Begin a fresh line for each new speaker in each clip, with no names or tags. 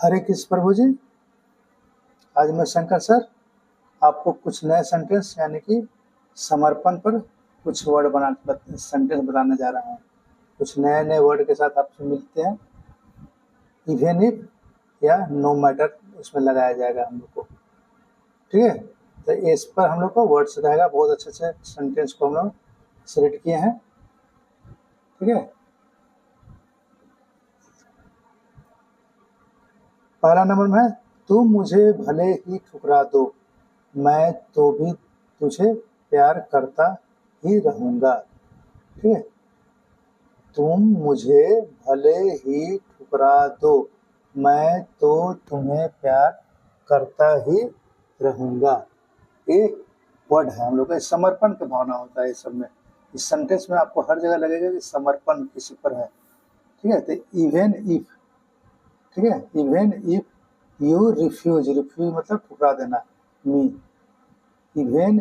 हरे कृष्ण प्रभु जी, आज मैं शंकर सर आपको कुछ नए सेंटेंस यानी कि समर्पण पर कुछ वर्ड सेंटेंस बताने जा रहा हूँ। कुछ नए नए वर्ड के साथ आपसे मिलते हैं। इवन इफ या नो मैटर उसमें लगाया जाएगा हम लोग को, ठीक है। तो इस पर हम लोग को वर्ड से रहेगा। बहुत अच्छे से सेंटेंस को हम लोग सेलेक्ट किए हैं, ठीक है। पहला नंबर में है, तुम मुझे भले ही ठुकरा दो, मैं तो भी तुझे प्यार करता ही रहूंगा, ठीक है। तुम मुझे भले ही ठुकरा दो, मैं तो तुम्हें प्यार करता ही रहूंगा। ये वर्ड है हम लोग का। समर्पण की भावना होता है इस सब में। इस सेंटेंस में आपको हर जगह लगेगा कि समर्पण किसी पर है, ठीक है। तो इवन इफ, ठीक है, even if you refuse, refuse मतलब ठुकरा देना, me, even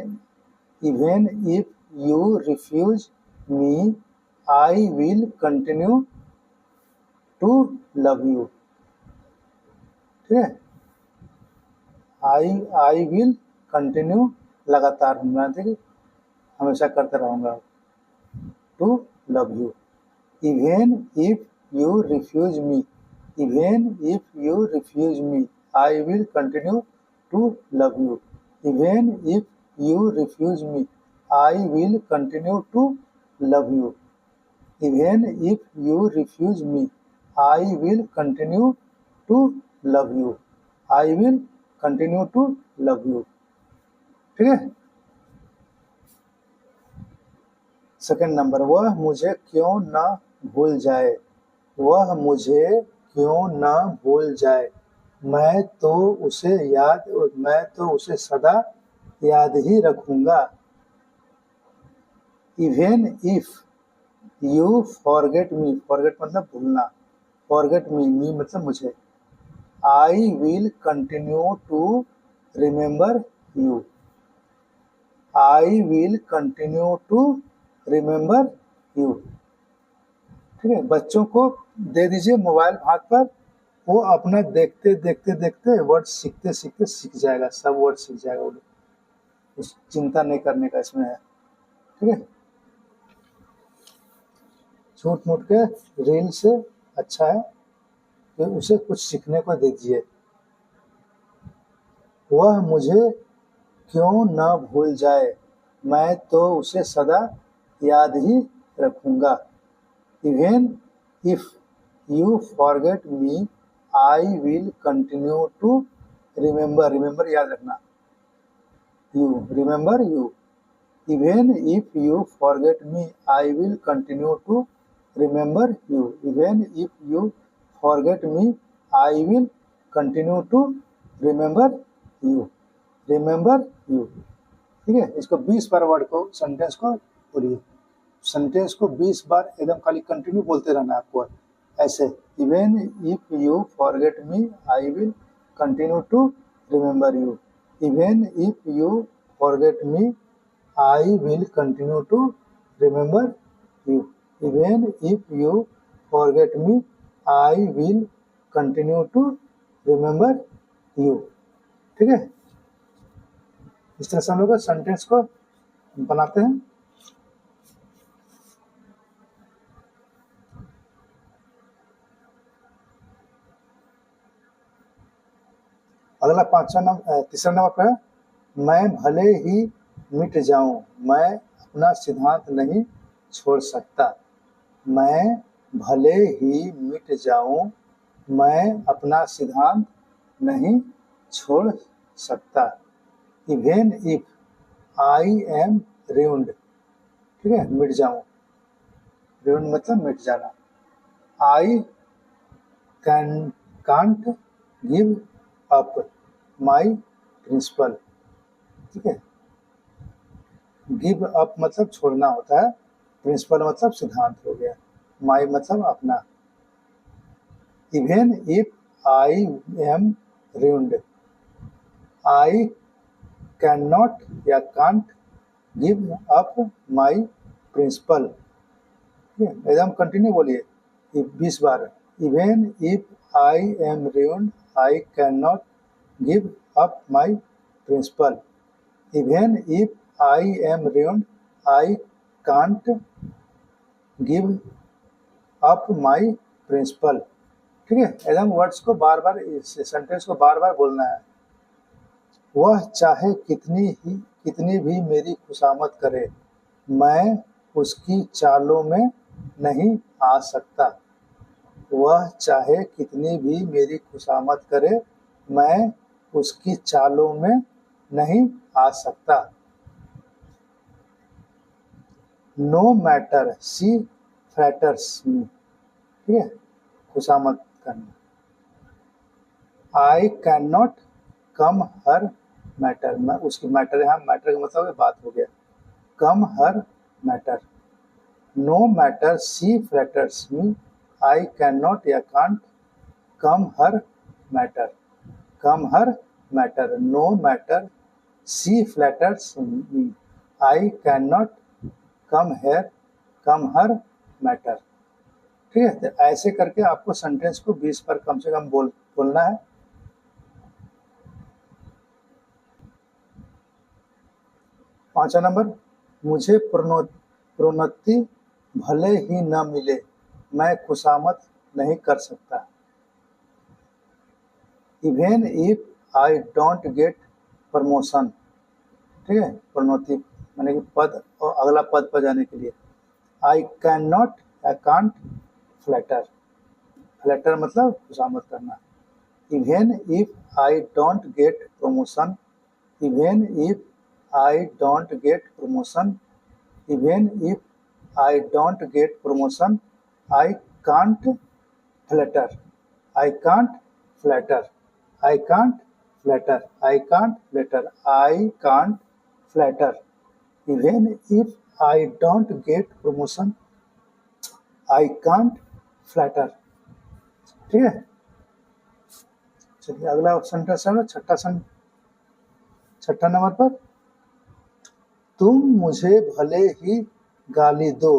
even if you refuse me I will continue to love you, ठीक है। आई विल कंटिन्यू लगातार हमेशा करते रहूंगा, to love you. Even if you refuse me, even if you refuse me I will continue to love you. Even if you refuse me I will continue to love you. Even if you refuse me I will continue to love you. I will continue to love you, ठीक है। Second number, वह मुझे क्यों ना भूल जाए, वह मुझे क्यों ना भूल जाए, मैं तो उसे सदा याद ही रखूंगा। Even if you forget me, forget मतलब भूलना, फॉरगेट मी, मी मतलब मुझे, I will continue to remember you, I will continue to remember you, ठीक है। बच्चों को दे दीजिए मोबाइल हाथ पर, वो अपना देखते देखते देखते वर्ड सीखते सीखते सीख जाएगा, सब वर्ड सीख जाएगा वो। कुछ चिंता नहीं करने का इसमें है, ठीक है। छूट मूट के रील से अच्छा है कि उसे कुछ सीखने को दीजिए। वह मुझे क्यों ना भूल जाए, मैं तो उसे सदा याद ही रखूंगा। Even if you forget me I will continue to remember, remember याद रखना, you, remember you. Even if you forget me I will continue to remember you. Even if you forget me I will continue to remember you, remember you, ठीक है। इसको 20 बार word को, sentence को बोलिए। Sentence को 20 बार एकदम खाली कंटिन्यू बोलते रहना आपको ऐसे। Even if you forget me I will continue to remember you. Even if you forget me I will continue to remember you. Even if you forget me I will continue to remember you, ठीक है। इस तरह से हम लोग sentence को बनाते हैं। अगला तीसरा नंबर पर है, मैं भले ही मिट जाऊं, मैं अपना सिद्धांत नहीं छोड़ सकता। मैं भले ही मिट जाऊं, मैं अपना सिद्धांत नहीं छोड़ सकता। Even if I am ruined, ठीक है, मिट जाऊं, ruined मतलब मिट जाना। I can't give up my principle, ठीक है। गिव अप मतलब छोड़ना होता है, प्रिंसिपल मतलब सिद्धांत हो गया, माई मतलब अपना। Even if I am ruined, I can not या can't give up my principle, ठीक है। एकदम कंटिन्यू बोलिए 20 बार। Even if I am ruined, I cannot give up my principle. Even if I am ruined, I can't give up my principle. ठीक है, एकदम words को बार बार, इस सेंटेंस को बार बार बोलना है। वह चाहे कितनी भी मेरी खुशामद करे, मैं उसकी चालों में नहीं आ सकता। वह चाहे कितनी भी मेरी खुशामद करे, मैं उसकी चालों में नहीं आ सकता। नो मैटर शी फ्लैटर्स मी, ठीक है, खुशामद करना। आई can not come her matter, मैं उसकी मैटर, यहाँ मैटर का मतलब बात हो गया, come her matter. No matter she flatters me, I can not या can't come her matter, come her matter. No matter she flatters me, I can not come her matter. ठीक है, तो ऐसे करके आपको सेंटेंस को 20 पर कम से कम बोलना है। पांचवा नंबर, मुझे प्रोन्नति भले ही न मिले, मैं खुशामद नहीं कर सकता। Even if I don't get promotion, ठीक है, प्रोन्नति माने कि पद और अगला पद पर जाने के लिए। आई can not, I can't flatter, flatter मतलब खुशामद करना। Even if I don't get promotion, even if I don't get promotion, even if I don't get promotion, I can't flatter, I can't flatter, I can't flatter, I can't flatter, I can't flatter. Even if I don't get promotion, I can't flatter. ठीक है, चलिए अगला sentence है छठा number पर, तुम मुझे भले ही गाली दो,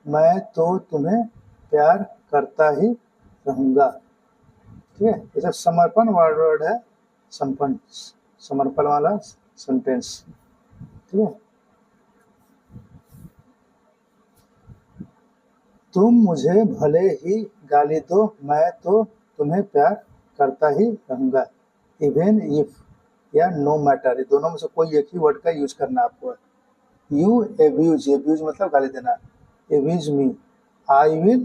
मैं तो तुम्हें प्यार करता ही रहूंगा। ठीक है, ये सब समर्पण वर्ड है, समर्पण वाला सेंटेंस। ठीक है, तुम मुझे भले ही गाली दो, मैं तो तुम्हें प्यार करता ही रहूंगा। इवन इफ या नो मैटर, दोनों में से कोई एक ही वर्ड का यूज करना आपको। You abuse, abuse मतलब गाली देना। Abuse me, I will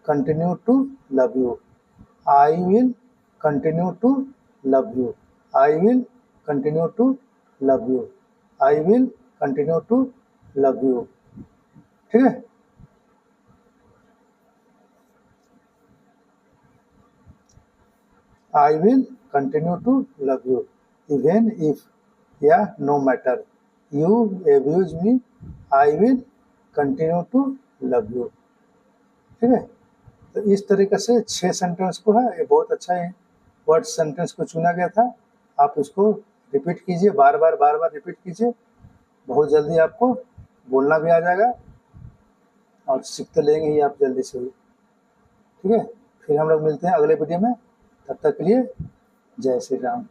continue to love you, I will continue to love you, I will continue to love you, I will continue to love you। ठीक है, I will continue to love you, even if या no matter, You abuse me, I will continue to love you। ठीक है, तो इस तरीके से 6 sentence को है, ये बहुत अच्छा है वर्ड सेंटेंस को चुना गया था। आप इसको रिपीट कीजिए, बार बार रिपीट कीजिए, बहुत जल्दी आपको बोलना भी आ जाएगा और सीख तो लेंगे ही आप जल्दी से ही। ठीक है, फिर हम लोग मिलते हैं अगले वीडियो में, तब तक के लिए जय श्री राम।